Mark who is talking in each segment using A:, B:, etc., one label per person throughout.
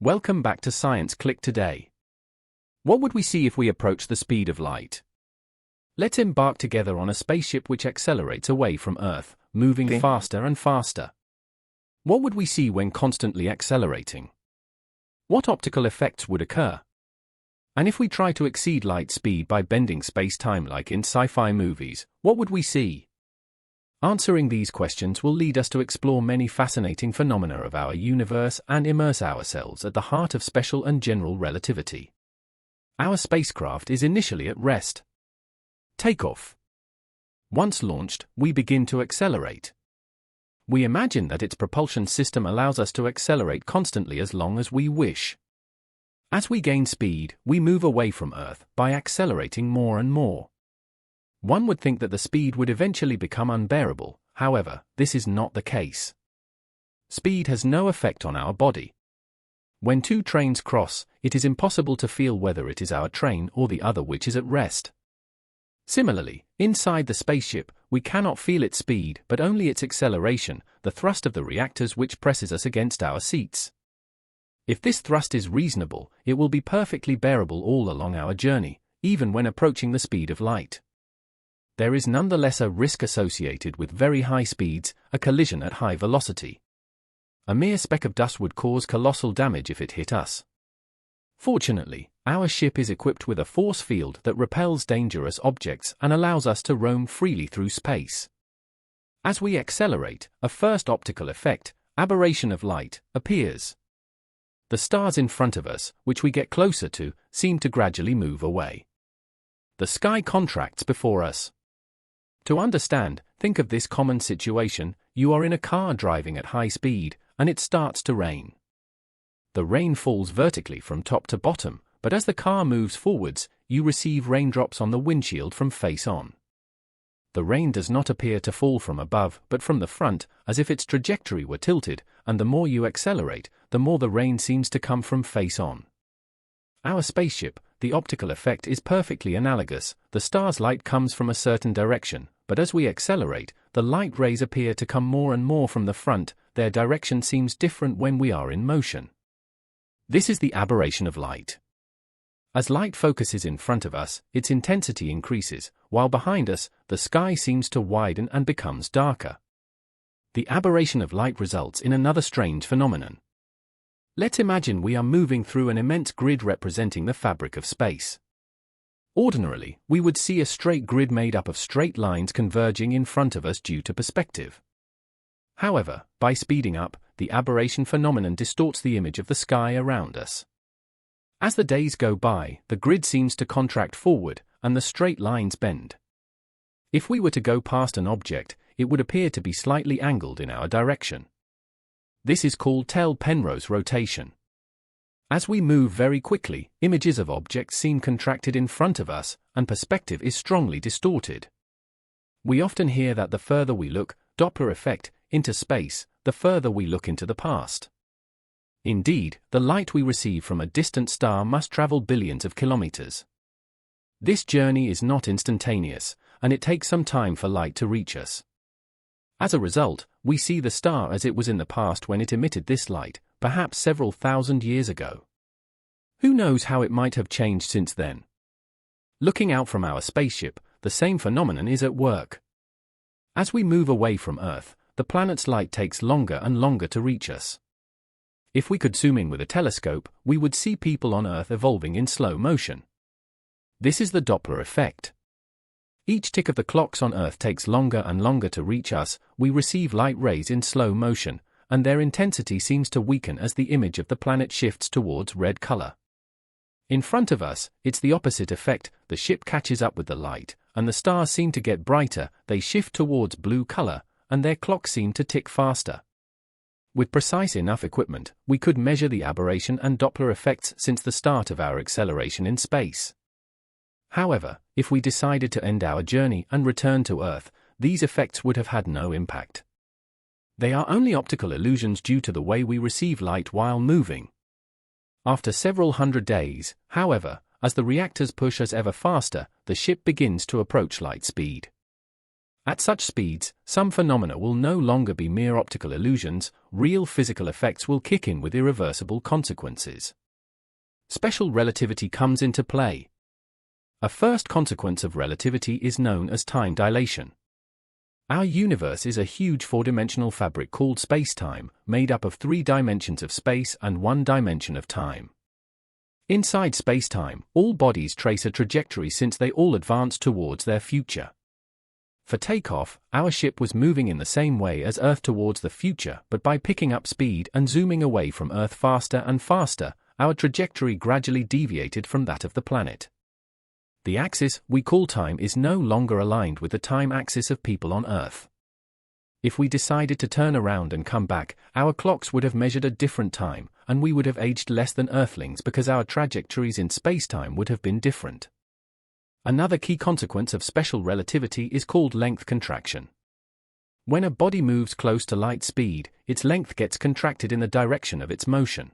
A: Welcome back to Science Click today. What would we see if we approach the speed of light? Let's embark together on a spaceship which accelerates away from Earth, moving faster and faster. What would we see when constantly accelerating? What optical effects would occur? And if we try to exceed light speed by bending space-time like in sci-fi movies, what would we see? Answering these questions will lead us to explore many fascinating phenomena of our universe and immerse ourselves at the heart of special and general relativity. Our spacecraft is initially at rest. Takeoff. Once launched, we begin to accelerate. We imagine that its propulsion system allows us to accelerate constantly as long as we wish. As we gain speed, we move away from Earth by accelerating more and more. One would think that the speed would eventually become unbearable, however, this is not the case. Speed has no effect on our body. When two trains cross, it is impossible to feel whether it is our train or the other which is at rest. Similarly, inside the spaceship, we cannot feel its speed but only its acceleration, the thrust of the reactors which presses us against our seats. If this thrust is reasonable, it will be perfectly bearable all along our journey, even when approaching the speed of light. There is nonetheless a risk associated with very high speeds, a collision at high velocity. A mere speck of dust would cause colossal damage if it hit us. Fortunately, our ship is equipped with a force field that repels dangerous objects and allows us to roam freely through space. As we accelerate, a first optical effect, aberration of light, appears. The stars in front of us, which we get closer to, seem to gradually move away. The sky contracts before us. To understand, think of this common situation: you are in a car driving at high speed, and it starts to rain. The rain falls vertically from top to bottom, but as the car moves forwards, you receive raindrops on the windshield from face on. The rain does not appear to fall from above, but from the front, as if its trajectory were tilted, and the more you accelerate, the more the rain seems to come from face on. Our spaceship, the optical effect is perfectly analogous. The star's light comes from a certain direction, but as we accelerate, the light rays appear to come more and more from the front. Their direction seems different when we are in motion. This is the aberration of light. As light focuses in front of us, its intensity increases, while behind us, the sky seems to widen and becomes darker. The aberration of light results in another strange phenomenon. Let's imagine we are moving through an immense grid representing the fabric of space. Ordinarily, we would see a straight grid made up of straight lines converging in front of us due to perspective. However, by speeding up, the aberration phenomenon distorts the image of the sky around us. As the days go by, the grid seems to contract forward, and the straight lines bend. If we were to go past an object, it would appear to be slightly angled in our direction. This is called Tell-Penrose rotation. As we move very quickly, images of objects seem contracted in front of us, and perspective is strongly distorted. We often hear that the further we look, Doppler effect, into space, the further we look into the past. Indeed, the light we receive from a distant star must travel billions of kilometers. This journey is not instantaneous, and it takes some time for light to reach us. As a result, we see the star as it was in the past when it emitted this light, perhaps several thousand years ago. Who knows how it might have changed since then? Looking out from our spaceship, the same phenomenon is at work. As we move away from Earth, the planet's light takes longer and longer to reach us. If we could zoom in with a telescope, we would see people on Earth evolving in slow motion. This is the Doppler effect. Each tick of the clocks on Earth takes longer and longer to reach us. We receive light rays in slow motion, and their intensity seems to weaken as the image of the planet shifts towards red color. In front of us, it's the opposite effect. The ship catches up with the light, and the stars seem to get brighter. They shift towards blue color, and their clocks seem to tick faster. With precise enough equipment, we could measure the aberration and Doppler effects since the start of our acceleration in space. However, if we decided to end our journey and return to Earth, these effects would have had no impact. They are only optical illusions due to the way we receive light while moving. After several hundred days, however, as the reactors push us ever faster, the ship begins to approach light speed. At such speeds, some phenomena will no longer be mere optical illusions, real physical effects will kick in with irreversible consequences. Special relativity comes into play. A first consequence of relativity is known as time dilation. Our universe is a huge four-dimensional fabric called space-time, made up of 3 dimensions of space and 1 dimension of time. Inside space-time, all bodies trace a trajectory since they all advance towards their future. For takeoff, our ship was moving in the same way as Earth towards the future, but by picking up speed and zooming away from Earth faster and faster, our trajectory gradually deviated from that of the planet. The axis we call time is no longer aligned with the time axis of people on Earth. If we decided to turn around and come back, our clocks would have measured a different time, and we would have aged less than Earthlings because our trajectories in space-time would have been different. Another key consequence of special relativity is called length contraction. When a body moves close to light speed, its length gets contracted in the direction of its motion.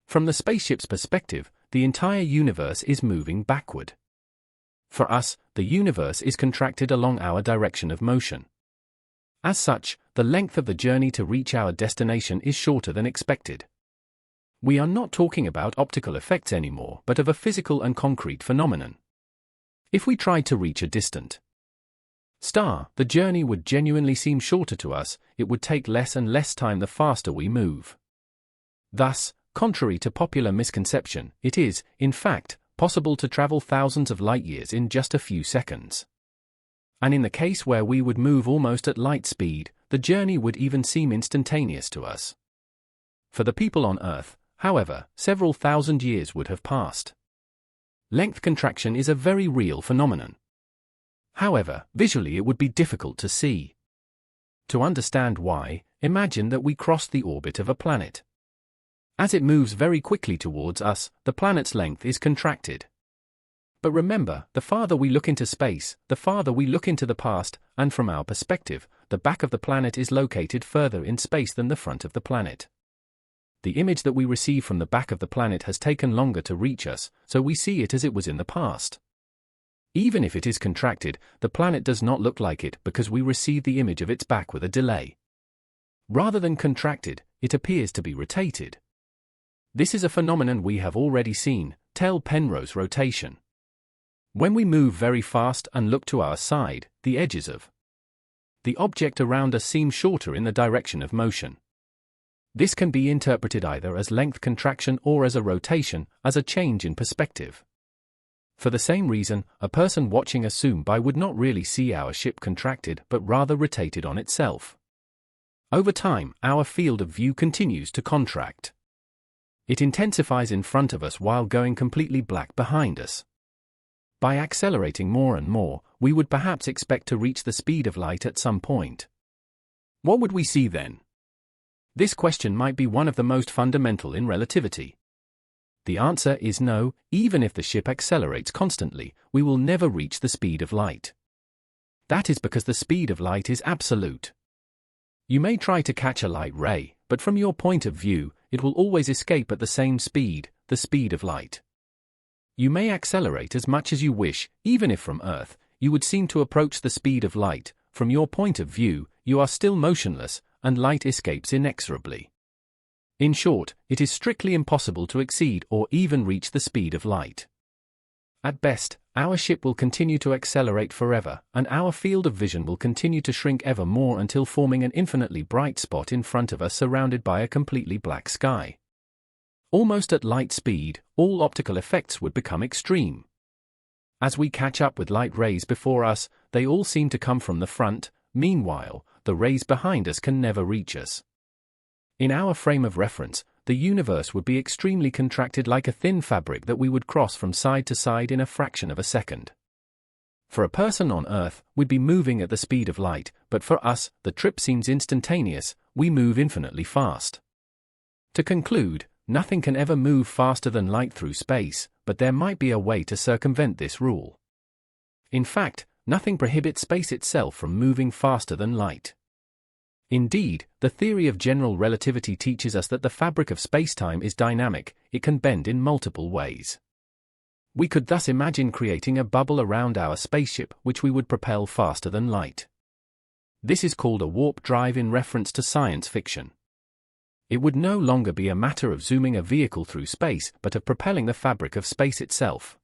A: From the spaceship's perspective, the entire universe is moving backward. For us, the universe is contracted along our direction of motion. As such, the length of the journey to reach our destination is shorter than expected. We are not talking about optical effects anymore, but of a physical and concrete phenomenon. If we tried to reach a distant star, the journey would genuinely seem shorter to us, it would take less and less time the faster we move. Thus, contrary to popular misconception, it is, in fact, possible to travel thousands of light-years in just a few seconds. And in the case where we would move almost at light speed, the journey would even seem instantaneous to us. For the people on Earth, however, several thousand years would have passed. Length contraction is a very real phenomenon. However, visually it would be difficult to see. To understand why, imagine that we cross the orbit of a planet. As it moves very quickly towards us, the planet's length is contracted. But remember, the farther we look into space, the farther we look into the past, and from our perspective, the back of the planet is located further in space than the front of the planet. The image that we receive from the back of the planet has taken longer to reach us, so we see it as it was in the past. Even if it is contracted, the planet does not look like it because we receive the image of its back with a delay. Rather than contracted, it appears to be rotated. This is a phenomenon we have already seen, Tell Penrose rotation. When we move very fast and look to our side, the edges of the object around us seem shorter in the direction of motion. This can be interpreted either as length contraction or as a rotation, as a change in perspective. For the same reason, a person watching a zoom by would not really see our ship contracted but rather rotated on itself. Over time, our field of view continues to contract. It intensifies in front of us while going completely black behind us. By accelerating more and more, we would perhaps expect to reach the speed of light at some point. What would we see then? This question might be one of the most fundamental in relativity. The answer is no, even if the ship accelerates constantly, we will never reach the speed of light. That is because the speed of light is absolute. You may try to catch a light ray, but from your point of view, it will always escape at the same speed, the speed of light. You may accelerate as much as you wish, even if from Earth, you would seem to approach the speed of light, from your point of view, you are still motionless, and light escapes inexorably. In short, it is strictly impossible to exceed or even reach the speed of light. At best, our ship will continue to accelerate forever, and our field of vision will continue to shrink ever more until forming an infinitely bright spot in front of us surrounded by a completely black sky. Almost at light speed, all optical effects would become extreme. As we catch up with light rays before us, they all seem to come from the front. Meanwhile, the rays behind us can never reach us. In our frame of reference, the universe would be extremely contracted like a thin fabric that we would cross from side to side in a fraction of a second. For a person on Earth, we'd be moving at the speed of light, but for us, the trip seems instantaneous, we move infinitely fast. To conclude, nothing can ever move faster than light through space, but there might be a way to circumvent this rule. In fact, nothing prohibits space itself from moving faster than light. Indeed, the theory of general relativity teaches us that the fabric of spacetime is dynamic, it can bend in multiple ways. We could thus imagine creating a bubble around our spaceship which we would propel faster than light. This is called a warp drive in reference to science fiction. It would no longer be a matter of zooming a vehicle through space, but of propelling the fabric of space itself.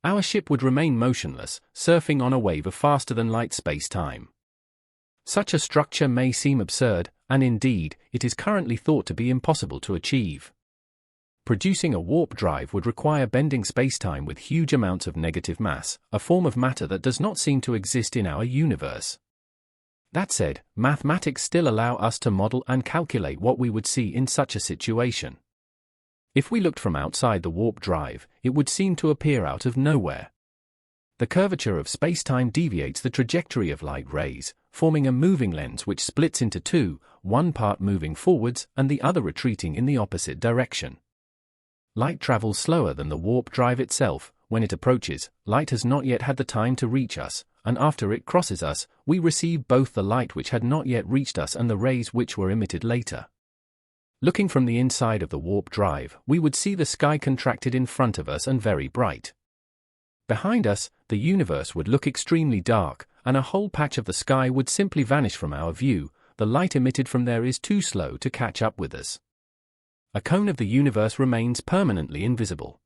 A: Our ship would remain motionless, surfing on a wave of faster-than-light space-time. Such a structure may seem absurd, and indeed, it is currently thought to be impossible to achieve. Producing a warp drive would require bending spacetime with huge amounts of negative mass, a form of matter that does not seem to exist in our universe. That said, mathematics still allow us to model and calculate what we would see in such a situation. If we looked from outside the warp drive, it would seem to appear out of nowhere. The curvature of spacetime deviates the trajectory of light rays, forming a moving lens which splits into two, one part moving forwards and the other retreating in the opposite direction. Light travels slower than the warp drive itself. When it approaches, light has not yet had the time to reach us, and after it crosses us, we receive both the light which had not yet reached us and the rays which were emitted later. Looking from the inside of the warp drive, we would see the sky contracted in front of us and very bright. Behind us, the universe would look extremely dark, and a whole patch of the sky would simply vanish from our view. The light emitted from there is too slow to catch up with us. A cone of the universe remains permanently invisible.